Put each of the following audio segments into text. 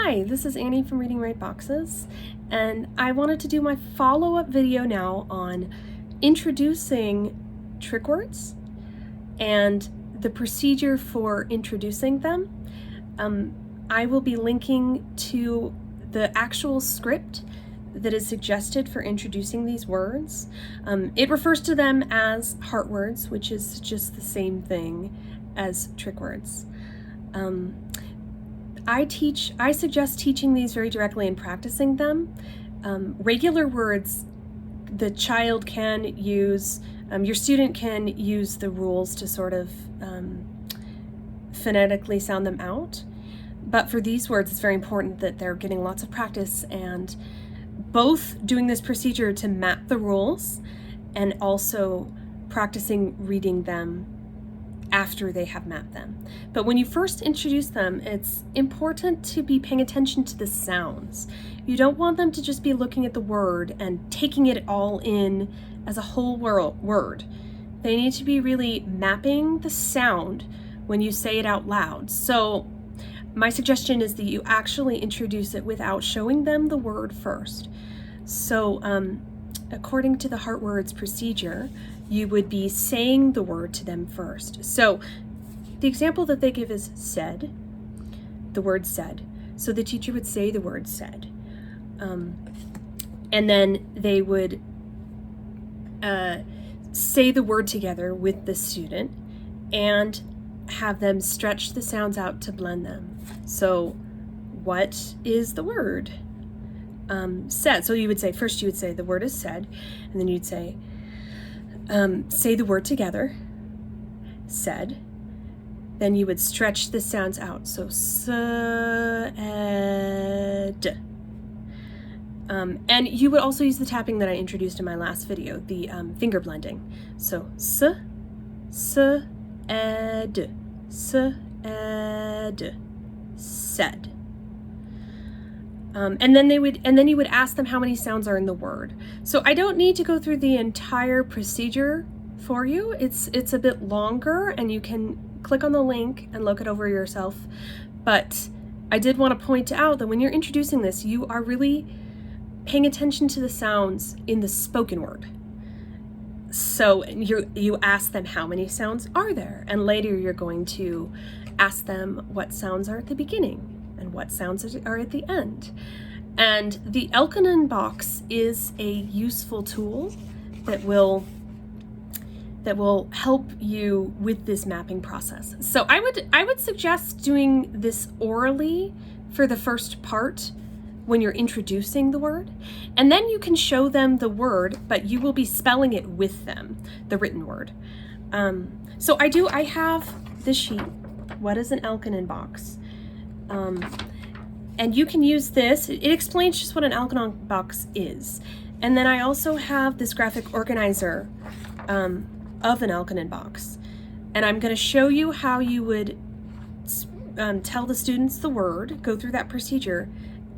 Hi, this is Annie from Reading Write Boxes, and I wanted to do my follow-up video now on introducing trick words and the procedure for introducing them. I will be linking to the actual script that is suggested for introducing these words. It refers to them as heart words, which is just the same thing as trick words. I suggest teaching these very directly and practicing them. Regular words, the child can use, your student can use the rules to sort of phonetically sound them out. But for these words, it's very important that they're getting lots of practice and both doing this procedure to map the rules and also practicing reading them after they have mapped them. But when you first introduce them, it's important to be paying attention to the sounds. You don't want them to just be looking at the word and taking it all in as a whole word. They need to be really mapping the sound when you say it out loud. So my suggestion is that you actually introduce it without showing them the word first. So according to the heart words procedure, you would be saying the word to them first. So the example that they give is said, the word said. So the teacher would say the word said. And then they would say the word together with the student and have them stretch the sounds out to blend them. So what is the word? Said. So you would say, first you would say the word is said, and then you'd say the word together, said. Then you would stretch the sounds out. So said. And you would also use the tapping that I introduced in my last video, the finger blending. So said, said. And then you would ask them how many sounds are in the word. So I don't need to go through the entire procedure for you. It's a bit longer, and you can click on the link and look it over yourself. But I did want to point out that when you're introducing this, you are really paying attention to the sounds in the spoken word. So you ask them how many sounds are there, and later you're going to ask them what sounds are at the beginning and what sounds are at the end. And the Elkonin box is a useful tool that will help you with this mapping process. So I would suggest doing this orally for the first part when you're introducing the word, and then you can show them the word, but you will be spelling it with them, the written word. So I have this sheet, What is an Elkonin box? And you can use this. It explains just what an Elkonin box is. And then I also have this graphic organizer of an Elkonin box. And I'm going to show you how you would tell the students the word, go through that procedure,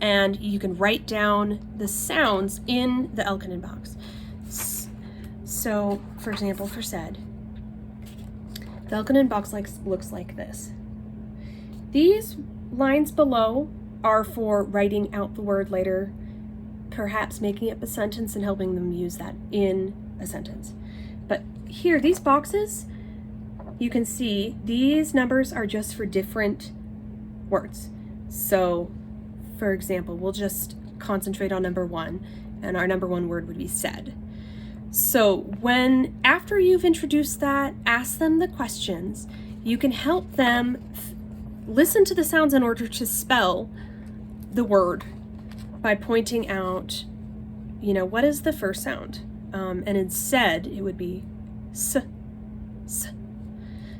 and you can write down the sounds in the Elkonin box. So, for example, for said, the Elkonin box looks like this. These lines below are for writing out the word later, perhaps making up a sentence and helping them use that in a sentence. But here, these boxes, you can see these numbers are just for different words. So, for example, we'll just concentrate on number 1, and our number 1 word would be said. So after you've introduced that, ask them the questions. You can help them listen to the sounds in order to spell the word by pointing out, what is the first sound? And in said, it would be s.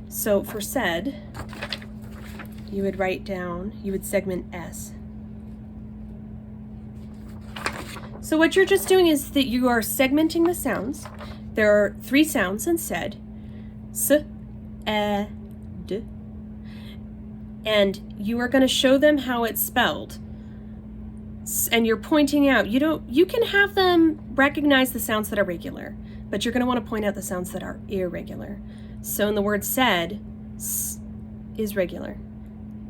So for said, you would segment S. So what you're just doing is that you are segmenting the sounds. There are 3 sounds in said. S, e, d. And you are going to show them how it's spelled. And you're pointing out, you can have them recognize the sounds that are regular, but you're going to want to point out the sounds that are irregular. So in the word said, s is regular.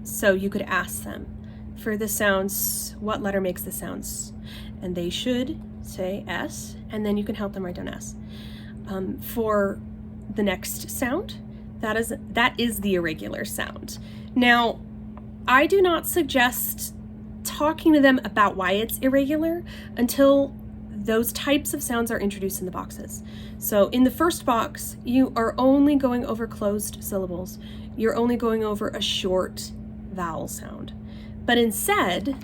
So you could ask them, for the sounds, what letter makes the sounds, and they should say S, and then you can help them write down S. For the next sound, that is the irregular sound. Now, I do not suggest talking to them about why it's irregular until those types of sounds are introduced in the boxes. So in the first box, you are only going over closed syllables. You're only going over a short vowel sound. But instead,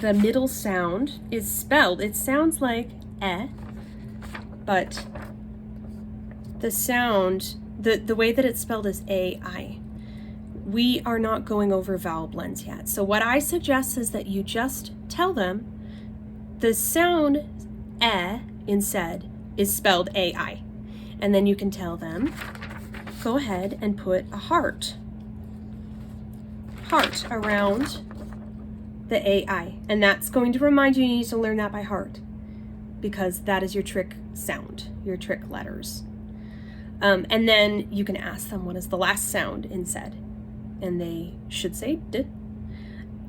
the middle sound is spelled. It sounds like eh, but the sound, the way that it's spelled is A-I. We are not going over vowel blends yet. So what I suggest is that you just tell them the sound eh instead is spelled A-I. And then you can tell them, go ahead and put a heart around the A-I. And that's going to remind you need to learn that by heart, because that is your trick sound, your trick letters. And then you can ask them what is the last sound instead. And they should say D.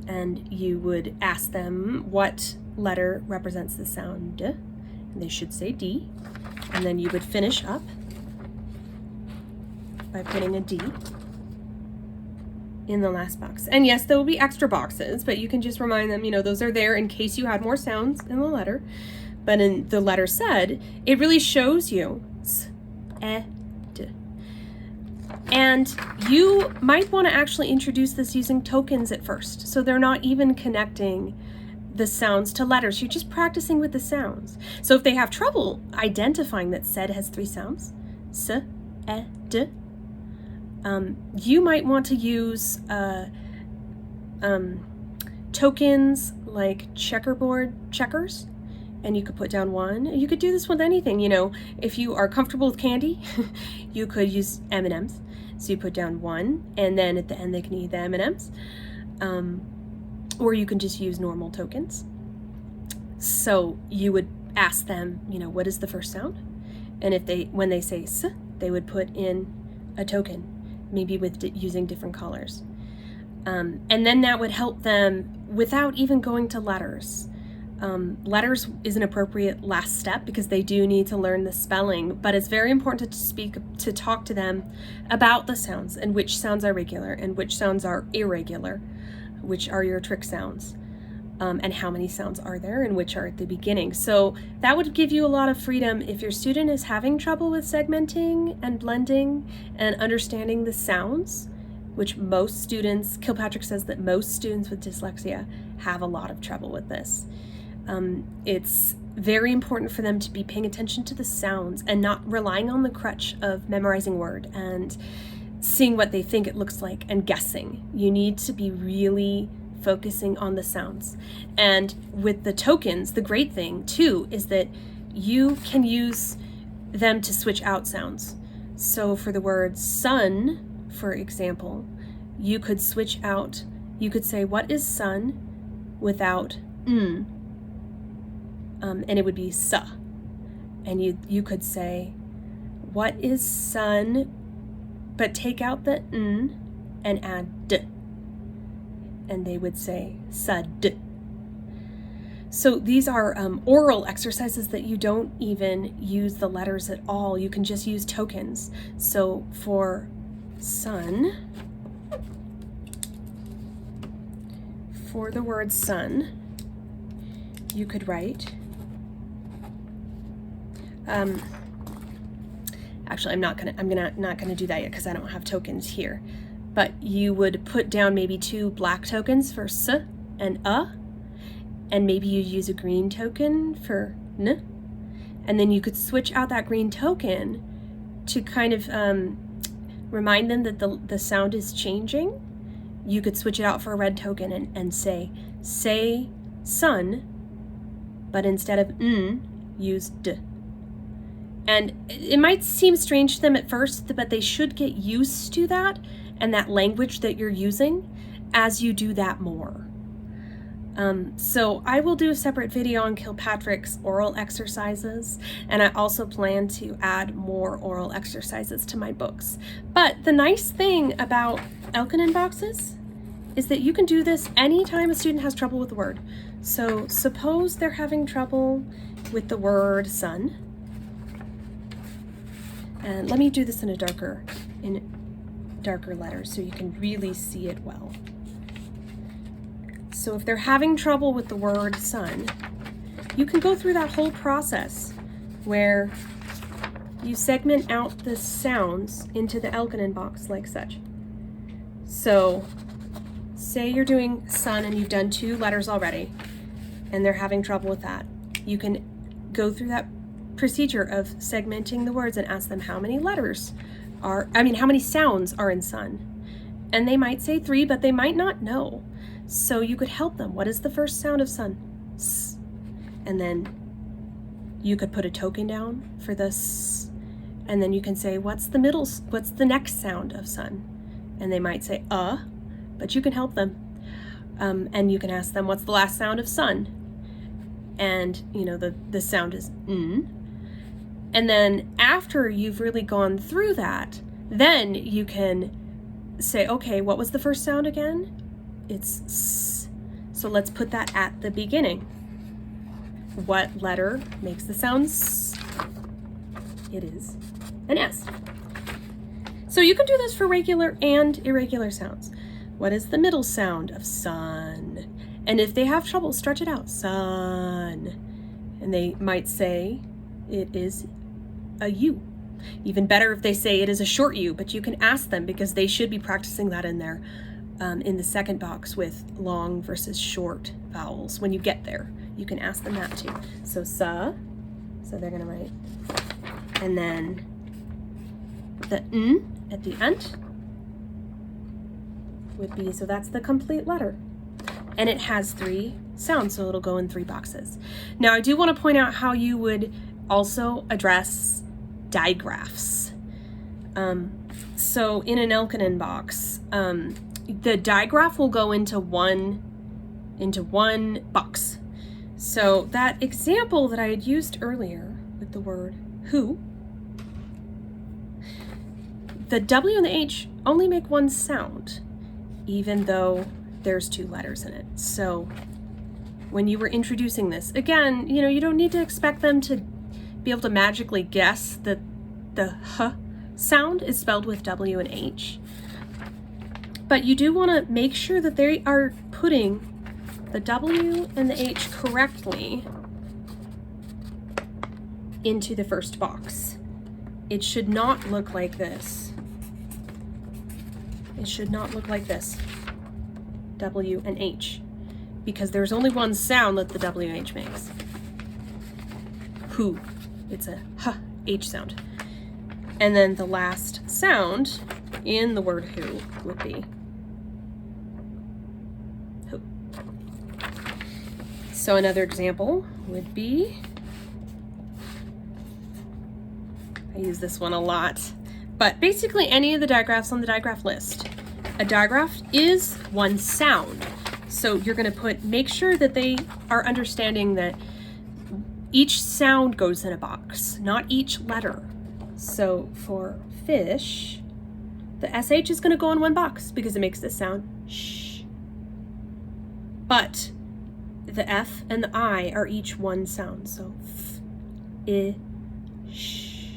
And you would ask them what letter represents the sound D. And they should say D. And then you would finish up by putting a D in the last box. And yes, there will be extra boxes, but you can just remind them, those are there in case you had more sounds in the letter. But in the letter said, it really shows you S, E, D. And you might want to actually introduce this using tokens at first. So they're not even connecting the sounds to letters. You're just practicing with the sounds. So if they have trouble identifying that said has 3 sounds, S, E, D, you might want to use tokens like checkerboard checkers. And you could put down 1. You could do this with anything, if you are comfortable with candy, you could use M&Ms. So you put down 1, and then at the end they can eat the M&Ms. Or you can just use normal tokens. So you would ask them, what is the first sound? And when they say S, they would put in a token, maybe with using different colors. And then that would help them without even going to letters. Letters is an appropriate last step because they do need to learn the spelling, but it's very important to talk to them about the sounds and which sounds are regular and which sounds are irregular, which are your trick sounds, and how many sounds are there and which are at the beginning. So that would give you a lot of freedom if your student is having trouble with segmenting and blending and understanding the sounds, which most students, Kilpatrick says that most students with dyslexia have a lot of trouble with this. It's very important for them to be paying attention to the sounds and not relying on the crutch of memorizing word and seeing what they think it looks like and guessing. You need to be really focusing on the sounds. And with the tokens, the great thing too is that you can use them to switch out sounds. So for the word sun, for example, you could switch out, you could say, what is sun without n? And it would be sa. And you could say, what is sun, but take out the n and add d. And they would say sud. So these are oral exercises that you don't even use the letters at all. You can just use tokens. So for sun, for the word sun, you could write, actually I'm not gonna do that yet because I don't have tokens here. But you would put down maybe 2 black tokens for s and and maybe you use a green token for n, and then you could switch out that green token to kind of remind them that the sound is changing. You could switch it out for a red token and say sun, but instead of n, use d. And it might seem strange to them at first, but they should get used to that and that language that you're using as you do that more. So I will do a separate video on Kilpatrick's oral exercises, and I also plan to add more oral exercises to my books. But the nice thing about Elkonin Boxes is that you can do this anytime a student has trouble with the word. So suppose they're having trouble with the word sun. And let me do this in darker letters so you can really see it well. So if they're having trouble with the word sun, you can go through that whole process where you segment out the sounds into the Elkonin box like such. So say you're doing sun and you've done 2 letters already and they're having trouble with that. You can go through that procedure of segmenting the words and ask them how many how many sounds are in sun. And they might say 3, but they might not know. So you could help them. What is the first sound of sun? S. And then you could put a token down for the s. And then you can say, what's the next sound of sun? And they might say, but you can help them. And you can ask them, what's the last sound of sun? And, the sound is n. And then after you've really gone through that, then you can say, okay, what was the first sound again? It's s. So let's put that at the beginning. What letter makes the sound s? It is an S. So you can do this for regular and irregular sounds. What is the middle sound of sun? And if they have trouble, stretch it out. Sun. And they might say it is a U. Even better if they say it is a short U, but you can ask them because they should be practicing that in there in the second box with long versus short vowels. When you get there, you can ask them that too. So sa, so they're gonna write, and then the n at the end would be, so that's the complete letter. And it has 3 sounds, so it'll go in 3 boxes. Now I do want to point out how you would also address digraphs. So in an Elkonin box, the digraph will go into one box. So that example that I had used earlier with the word who, the W and the H only make 1 sound, even though there's 2 letters in it. So when you were introducing this, again, you don't need to expect them to be able to magically guess that the h sound is spelled with W and H. But you do want to make sure that they are putting the W and the H correctly into the first box. It should not look like this. It should not look like this. W and H. Because there's only 1 sound that the W and H makes. Who. It's a H sound. And then the last sound in the word who would be who. So another example would be, I use this one a lot, but basically any of the digraphs on the digraph list. A digraph is 1 sound. So you're going to make sure that they are understanding that each sound goes in a box, not each letter. So for fish, the SH is going to go in 1 box because it makes this sound sh. But the F and the I are each 1 sound. So f, I, sh.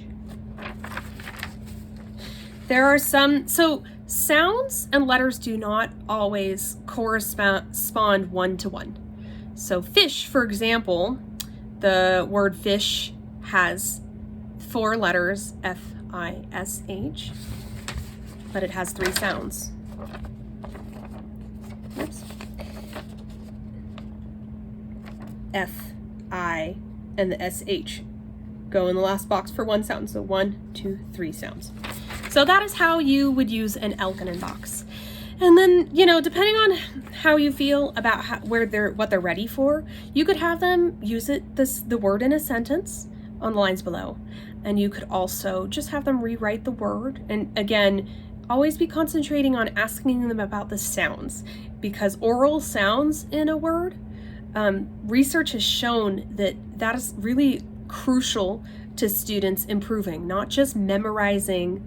There are some, so sounds and letters do not always correspond 1 to 1. So fish, for example, the word fish has 4 letters, F-I-S-H, but it has 3 sounds. Oops. F, I, and the S-H go in the last box for 1 sound. So 1, 2, 3 sounds. So that is how you would use an Elkonin box. And then, depending on how you feel about what they're ready for, you could have them use the word in a sentence on the lines below. And you could also just have them rewrite the word. And again, always be concentrating on asking them about the sounds, because oral sounds in a word, research has shown that is really crucial to students improving, not just memorizing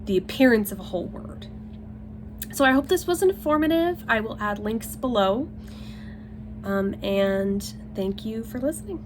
the appearance of a whole word. So I hope this was informative. I will add links below. And thank you for listening.